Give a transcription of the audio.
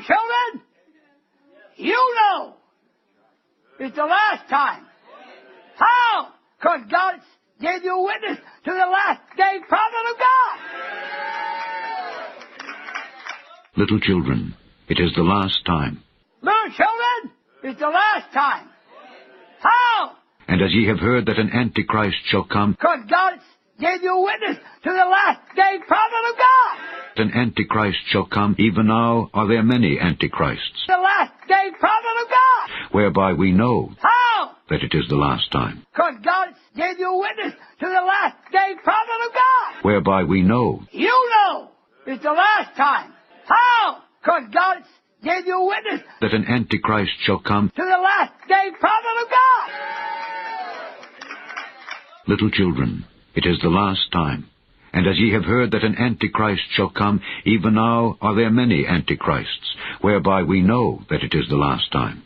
Children, you know it's the last time. How? Because God gave you a witness to the last day prophet of God. Little children, it is the last time. Little children, it's the last time. How? And as ye have heard that an Antichrist shall come, Because God gave you a witness to the last day prophet of God. an Antichrist shall come, even now are there many Antichrists, The last day prophet of God. whereby we know How? that it is the last time. Because God gave you a witness to the last day prophet of God. Whereby we know You know it's the last time. How? Because God gave you a witness that an Antichrist shall come. to the last day prophet of God. Little children, it is the last time. And as ye have heard that an Antichrist shall come, even now are there many Antichrists, whereby we know that it is the last time.